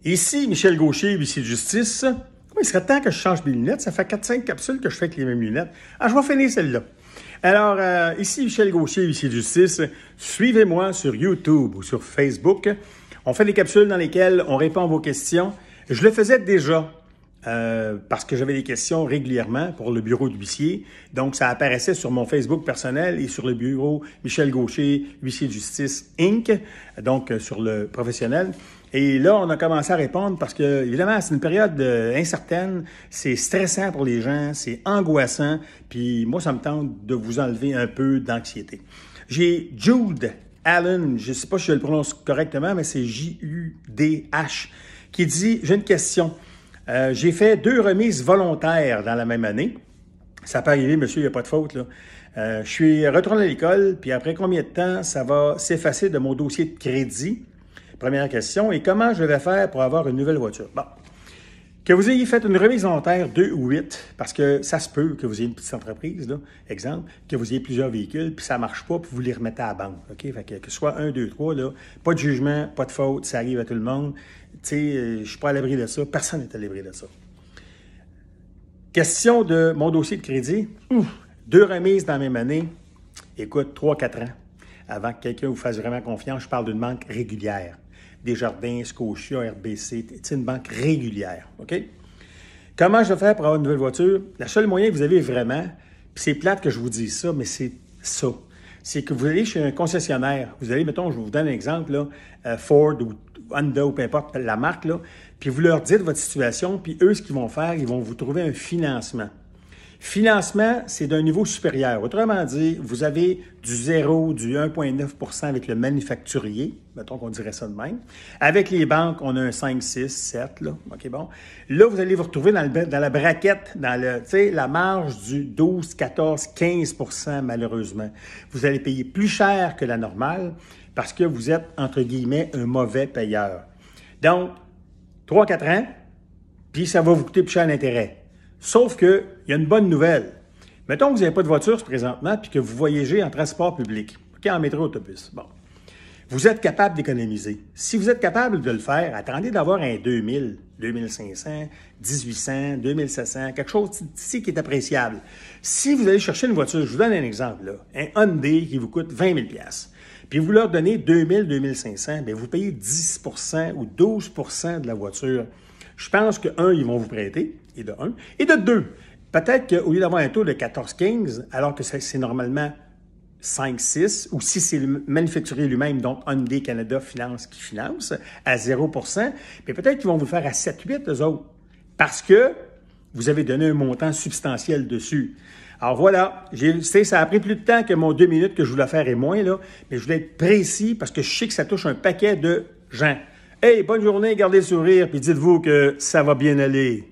Ici, Michel Gaucher, huissier de justice. Il serait temps que je change mes lunettes. Ça fait 4-5 capsules que je fais avec les mêmes lunettes. Je vais finir celle-là. Alors, ici, Michel Gaucher, huissier de justice. Suivez-moi sur YouTube ou sur Facebook. On fait des capsules dans lesquelles on répond à vos questions. Je le faisais déjà parce que j'avais des questions régulièrement pour le bureau d'huissier. Donc, ça apparaissait sur mon Facebook personnel et sur le bureau Michel Gaucher, huissier de justice Inc., donc sur le professionnel. Et là, on a commencé à répondre parce que, évidemment, c'est une période incertaine, c'est stressant pour les gens, c'est angoissant, puis moi, ça me tente de vous enlever un peu d'anxiété. J'ai Jude Allen, je ne sais pas si je le prononce correctement, mais c'est J-U-D-H, qui dit « J'ai une question. J'ai fait 2 remises volontaires dans la même année. Ça peut arriver, monsieur, il n'y a pas de faute, là. Je suis retourné à l'école, puis après combien de temps ça va s'effacer de mon dossier de crédit? » Première question. Et comment je vais faire pour avoir une nouvelle voiture? Bon. Que vous ayez fait une remise volontaire 2 ou 8, parce que ça se peut que vous ayez une petite entreprise, là, exemple, que vous ayez plusieurs véhicules, puis ça ne marche pas, puis vous les remettez à la banque. OK? Fait que ce soit 1, 2, 3, là, pas de jugement, pas de faute, ça arrive à tout le monde. Tu sais, je ne suis pas à l'abri de ça. Personne n'est à l'abri de ça. Question de mon dossier de crédit. 2 remises dans la même année. Écoute, 3-4 ans. Avant que quelqu'un vous fasse vraiment confiance, je parle d'une banque régulière. Desjardins, Scotia, RBC, c'est une banque régulière, OK? Comment je vais faire pour avoir une nouvelle voiture? Le seul moyen que vous avez vraiment, puis c'est plate que je vous dise ça, mais c'est ça. C'est que vous allez chez un concessionnaire, vous allez, mettons, je vous donne un exemple, là, Ford ou Honda ou peu importe la marque, là, puis vous leur dites votre situation, puis eux, ce qu'ils vont faire, ils vont vous trouver un financement. Financement, c'est d'un niveau supérieur. Autrement dit, vous avez du 0, du 1,9 % avec le manufacturier, mettons qu'on dirait ça de même. Avec les banques, on a un 5, 6, 7, là. OK, bon. Là, vous allez vous retrouver dans la braquette, dans la marge du 12, 14, 15 % malheureusement. Vous allez payer plus cher que la normale parce que vous êtes, entre guillemets, un mauvais payeur. Donc, 3-4 ans, puis ça va vous coûter plus cher l'intérêt. Sauf qu'il y a une bonne nouvelle. Mettons que vous n'avez pas de voiture présentement puis que vous voyagez en transport public, okay, en métro, autobus. Bon. Vous êtes capable d'économiser. Si vous êtes capable de le faire, attendez d'avoir un 2000, 2500, 1800, 2700, quelque chose ici qui est appréciable. Si vous allez chercher une voiture, je vous donne un exemple, là, un Hyundai qui vous coûte 20 000 $, puis vous leur donnez 2000, 2500, bien vous payez 10 % ou 12 % de la voiture. Je pense que, 1, ils vont vous prêter, et de 1. Et de 2, peut-être qu'au lieu d'avoir un taux de 14-15, alors que c'est normalement 5-6, ou si c'est le manufacturier lui-même, donc Hyundai Canada Finance qui finance, à 0 %, mais peut-être qu'ils vont vous le faire à 7-8, eux autres, parce que vous avez donné un montant substantiel dessus. Alors voilà, ça a pris plus de temps que mon 2 minutes que je voulais faire et moins, là, mais je voulais être précis parce que je sais que ça touche un paquet de gens. Hey, bonne journée, gardez le sourire, puis dites-vous que ça va bien aller.